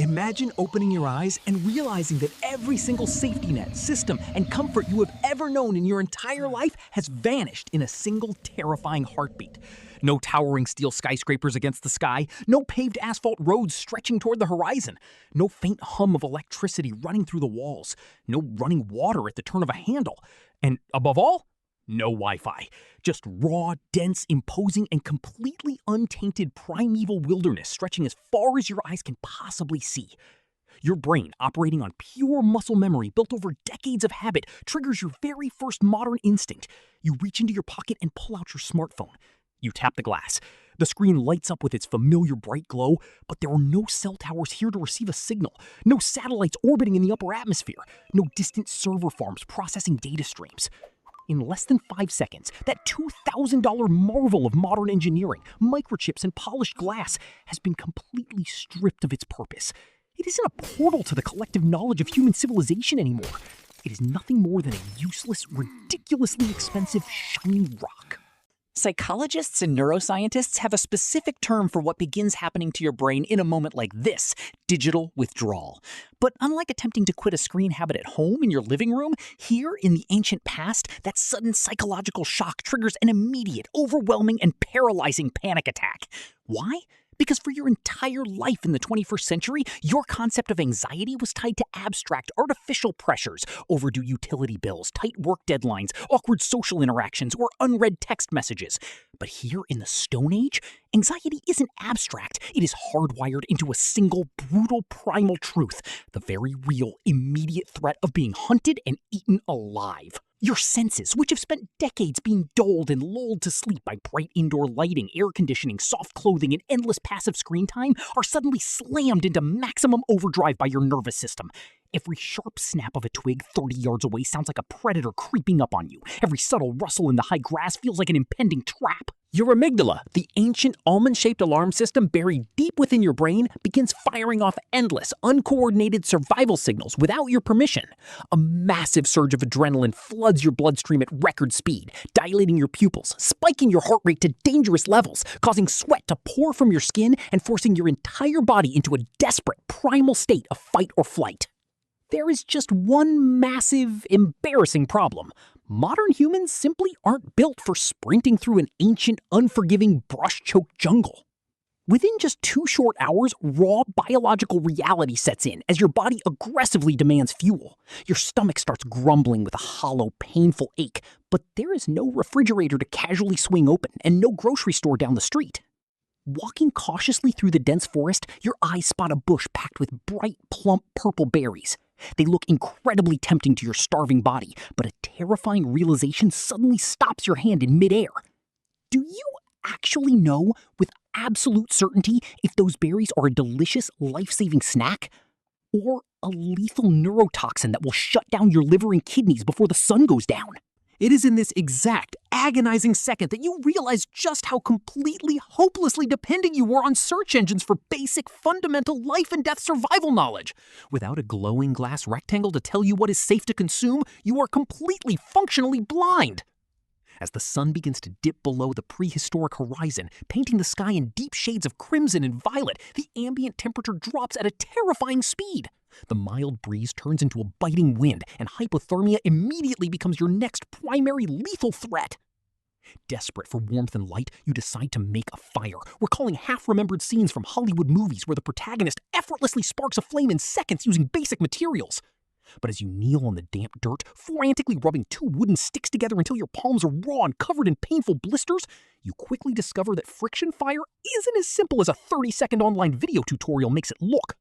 Imagine opening your eyes and realizing that every single safety net, system, and comfort you have ever known in your entire life has vanished in a single terrifying heartbeat. No towering steel skyscrapers against the sky, no paved asphalt roads stretching toward the horizon, no faint hum of electricity running through the walls, no running water at the turn of a handle, and above all, no Wi-Fi. Just raw, dense, imposing, and completely untainted primeval wilderness stretching as far as your eyes can possibly see. Your brain, operating on pure muscle memory built over decades of habit, triggers your very first modern instinct. You reach into your pocket and pull out your smartphone. You tap the glass. The screen lights up with its familiar bright glow, but there are no cell towers here to receive a signal, no satellites orbiting in the upper atmosphere, no distant server farms processing data streams. In less than 5 seconds, that $2,000 marvel of modern engineering, microchips and polished glass, has been completely stripped of its purpose. It isn't a portal to the collective knowledge of human civilization anymore. It is nothing more than a useless, ridiculously expensive, shiny rock. Psychologists and neuroscientists have a specific term for what begins happening to your brain in a moment like this: digital withdrawal. But unlike attempting to quit a screen habit at home in your living room, here in the ancient past, that sudden psychological shock triggers an immediate, overwhelming, and paralyzing panic attack. Why? Because for your entire life in the 21st century, your concept of anxiety was tied to abstract, artificial pressures, overdue utility bills, tight work deadlines, awkward social interactions, or unread text messages. But here in the Stone Age, anxiety isn't abstract. It is hardwired into a single, brutal, primal truth: the very real, immediate threat of being hunted and eaten alive. Your senses, which have spent decades being dulled and lulled to sleep by bright indoor lighting, air conditioning, soft clothing, and endless passive screen time, are suddenly slammed into maximum overdrive by your nervous system. Every sharp snap of a twig 30 yards away sounds like a predator creeping up on you. Every subtle rustle in the high grass feels like an impending trap. Your amygdala, the ancient almond-shaped alarm system buried deep within your brain, begins firing off endless, uncoordinated survival signals without your permission. A massive surge of adrenaline floods your bloodstream at record speed, dilating your pupils, spiking your heart rate to dangerous levels, causing sweat to pour from your skin and forcing your entire body into a desperate, primal state of fight or flight. There is just one massive, embarrassing problem. Modern humans simply aren't built for sprinting through an ancient, unforgiving, brush-choked jungle. Within just 2 short hours, raw biological reality sets in as your body aggressively demands fuel. Your stomach starts grumbling with a hollow, painful ache, but there is no refrigerator to casually swing open and no grocery store down the street. Walking cautiously through the dense forest, your eyes spot a bush packed with bright, plump purple berries. They look incredibly tempting to your starving body, but a terrifying realization suddenly stops your hand in midair. Do you actually know with absolute certainty if those berries are a delicious, life-saving snack? Or a lethal neurotoxin that will shut down your liver and kidneys before the sun goes down? It is in this exact, agonizing second that you realize just how completely, hopelessly dependent you were on search engines for basic, fundamental life and death survival knowledge. Without a glowing glass rectangle to tell you what is safe to consume, you are completely, functionally blind. As the sun begins to dip below the prehistoric horizon, painting the sky in deep shades of crimson and violet, the ambient temperature drops at a terrifying speed. The mild breeze turns into a biting wind, and hypothermia immediately becomes your next primary lethal threat. Desperate for warmth and light, you decide to make a fire, recalling half-remembered scenes from Hollywood movies where the protagonist effortlessly sparks a flame in seconds using basic materials. But as you kneel on the damp dirt, frantically rubbing 2 wooden sticks together until your palms are raw and covered in painful blisters, you quickly discover that friction fire isn't as simple as a 30-second online video tutorial makes it look.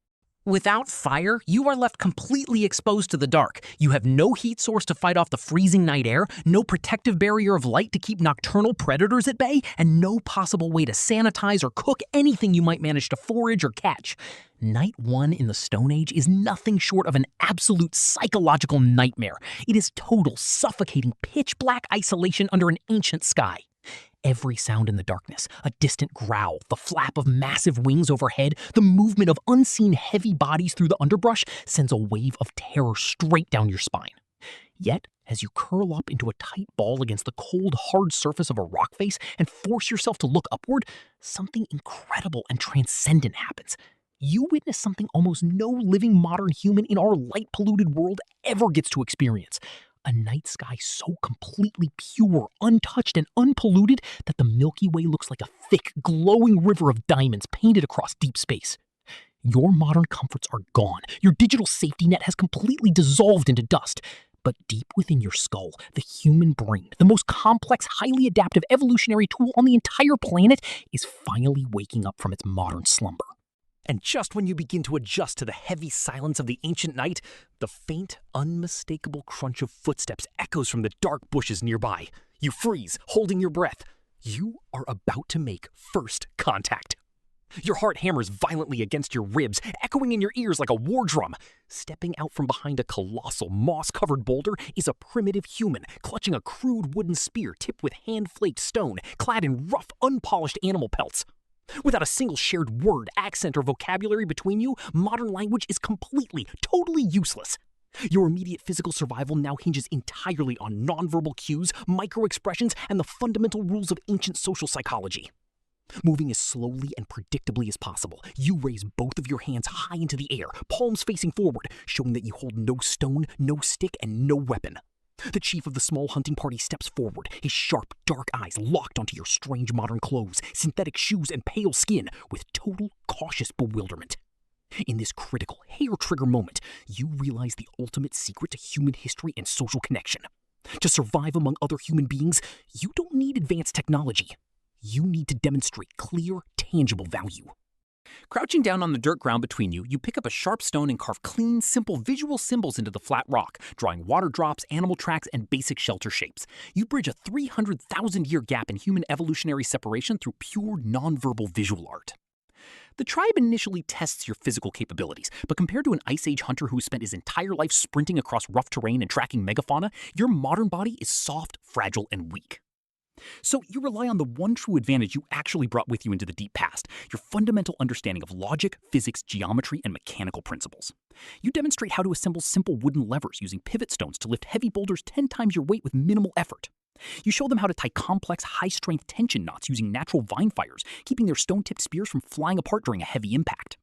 Without fire, you are left completely exposed to the dark. You have no heat source to fight off the freezing night air, no protective barrier of light to keep nocturnal predators at bay, and no possible way to sanitize or cook anything you might manage to forage or catch. Night 1 in the Stone Age is nothing short of an absolute psychological nightmare. It is total, suffocating, pitch-black isolation under an ancient sky. Every sound in the darkness, a distant growl, the flap of massive wings overhead, the movement of unseen heavy bodies through the underbrush sends a wave of terror straight down your spine. Yet, as you curl up into a tight ball against the cold, hard surface of a rock face and force yourself to look upward, something incredible and transcendent happens. You witness something almost no living modern human in our light-polluted world ever gets to experience. A night sky so completely pure, untouched, and unpolluted that the Milky Way looks like a thick, glowing river of diamonds painted across deep space. Your modern comforts are gone. Your digital safety net has completely dissolved into dust. But deep within your skull, the human brain, the most complex, highly adaptive evolutionary tool on the entire planet, is finally waking up from its modern slumber. And just when you begin to adjust to the heavy silence of the ancient night, the faint, unmistakable crunch of footsteps echoes from the dark bushes nearby. You freeze, holding your breath. You are about to make first contact. Your heart hammers violently against your ribs, echoing in your ears like a war drum. Stepping out from behind a colossal, moss-covered boulder is a primitive human, clutching a crude wooden spear tipped with hand-flaked stone, clad in rough, unpolished animal pelts. Without a single shared word, accent, or vocabulary between you, modern language is completely, totally useless. Your immediate physical survival now hinges entirely on nonverbal cues, micro-expressions, and the fundamental rules of ancient social psychology. Moving as slowly and predictably as possible, you raise both of your hands high into the air, palms facing forward, showing that you hold no stone, no stick, and no weapon. The chief of the small hunting party steps forward, his sharp, dark eyes locked onto your strange modern clothes, synthetic shoes, and pale skin, with total, cautious bewilderment. In this critical, hair-trigger moment, you realize the ultimate secret to human history and social connection. To survive among other human beings, you don't need advanced technology. You need to demonstrate clear, tangible value. Crouching down on the dirt ground between you, you pick up a sharp stone and carve clean, simple visual symbols into the flat rock, drawing water drops, animal tracks, and basic shelter shapes. You bridge a 300,000-year gap in human evolutionary separation through pure, nonverbal visual art. The tribe initially tests your physical capabilities, but compared to an Ice Age hunter who spent his entire life sprinting across rough terrain and tracking megafauna, your modern body is soft, fragile, and weak. So you rely on the one true advantage you actually brought with you into the deep past, your fundamental understanding of logic, physics, geometry, and mechanical principles. You demonstrate how to assemble simple wooden levers using pivot stones to lift heavy boulders 10 times your weight with minimal effort. You show them how to tie complex, high-strength tension knots using natural vine fires, keeping their stone-tipped spears from flying apart during a heavy impact.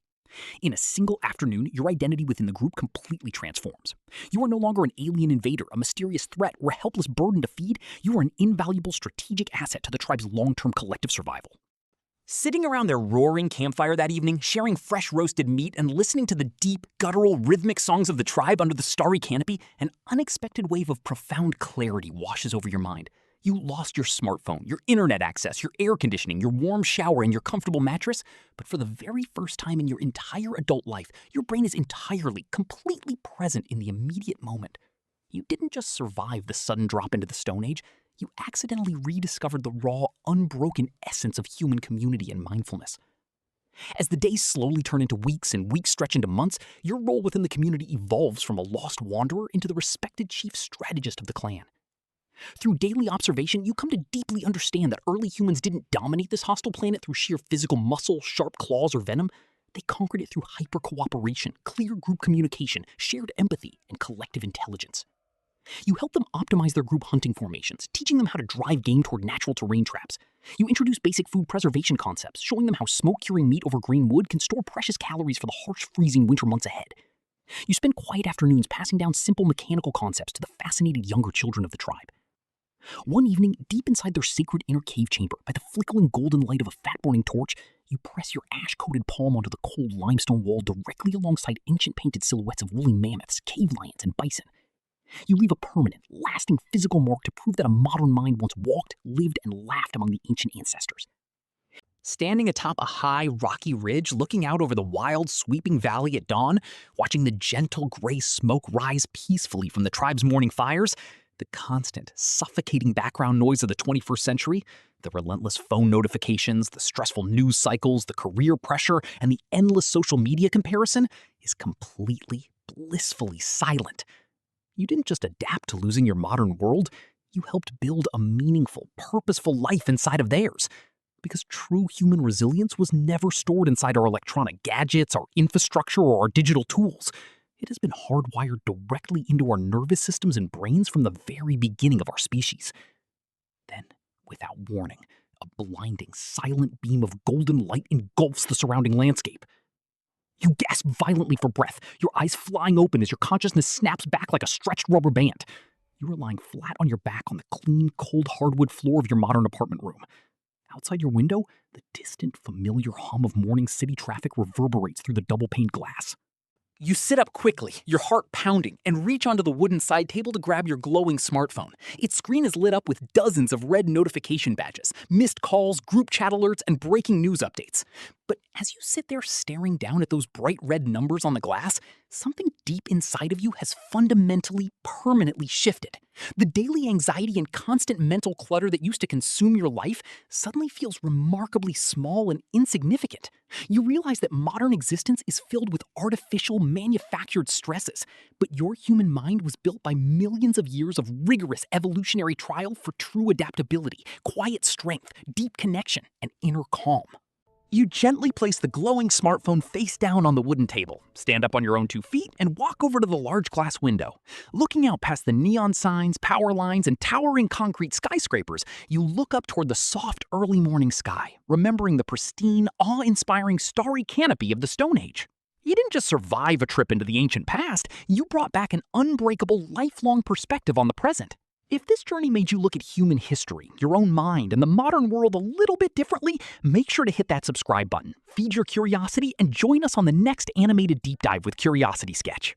In a single afternoon, your identity within the group completely transforms. You are no longer an alien invader, a mysterious threat, or a helpless burden to feed. You are an invaluable strategic asset to the tribe's long-term collective survival. Sitting around their roaring campfire that evening, sharing fresh roasted meat and listening to the deep, guttural, rhythmic songs of the tribe under the starry canopy, an unexpected wave of profound clarity washes over your mind. You lost your smartphone, your internet access, your air conditioning, your warm shower, and your comfortable mattress, but for the very first time in your entire adult life, your brain is entirely, completely present in the immediate moment. You didn't just survive the sudden drop into the Stone Age, you accidentally rediscovered the raw, unbroken essence of human community and mindfulness. As the days slowly turn into weeks and weeks stretch into months, your role within the community evolves from a lost wanderer into the respected chief strategist of the clan. Through daily observation, you come to deeply understand that early humans didn't dominate this hostile planet through sheer physical muscle, sharp claws, or venom. They conquered it through hyper-cooperation, clear group communication, shared empathy, and collective intelligence. You help them optimize their group hunting formations, teaching them how to drive game toward natural terrain traps. You introduce basic food preservation concepts, showing them how smoke-curing meat over green wood can store precious calories for the harsh, freezing winter months ahead. You spend quiet afternoons passing down simple mechanical concepts to the fascinated younger children of the tribe. One evening, deep inside their sacred inner cave chamber, by the flickering golden light of a fat-burning torch, you press your ash-coated palm onto the cold limestone wall directly alongside ancient painted silhouettes of woolly mammoths, cave lions, and bison. You leave a permanent, lasting physical mark to prove that a modern mind once walked, lived, and laughed among the ancient ancestors. Standing atop a high, rocky ridge, looking out over the wild, sweeping valley at dawn, watching the gentle gray smoke rise peacefully from the tribe's morning fires, the constant, suffocating background noise of the 21st century, the relentless phone notifications, the stressful news cycles, the career pressure, and the endless social media comparison is completely, blissfully silent. You didn't just adapt to losing your modern world, you helped build a meaningful, purposeful life inside of theirs. Because true human resilience was never stored inside our electronic gadgets, our infrastructure, or our digital tools. It has been hardwired directly into our nervous systems and brains from the very beginning of our species. Then, without warning, a blinding, silent beam of golden light engulfs the surrounding landscape. You gasp violently for breath, your eyes flying open as your consciousness snaps back like a stretched rubber band. You are lying flat on your back on the clean, cold hardwood floor of your modern apartment room. Outside your window, the distant, familiar hum of morning city traffic reverberates through the double-paned glass. You sit up quickly, your heart pounding, and reach onto the wooden side table to grab your glowing smartphone. Its screen is lit up with dozens of red notification badges, missed calls, group chat alerts, and breaking news updates. But as you sit there staring down at those bright red numbers on the glass, something deep inside of you has fundamentally, permanently shifted. The daily anxiety and constant mental clutter that used to consume your life suddenly feels remarkably small and insignificant. You realize that modern existence is filled with artificial, manufactured stresses, but your human mind was built by millions of years of rigorous evolutionary trial for true adaptability, quiet strength, deep connection, and inner calm. You gently place the glowing smartphone face down on the wooden table, stand up on your own 2 feet, and walk over to the large glass window. Looking out past the neon signs, power lines, and towering concrete skyscrapers, you look up toward the soft early morning sky, remembering the pristine, awe-inspiring starry canopy of the Stone Age. You didn't just survive a trip into the ancient past, you brought back an unbreakable, lifelong perspective on the present. If this journey made you look at human history, your own mind, and the modern world a little bit differently, make sure to hit that subscribe button, feed your curiosity, and join us on the next animated deep dive with Curiosity Sketch.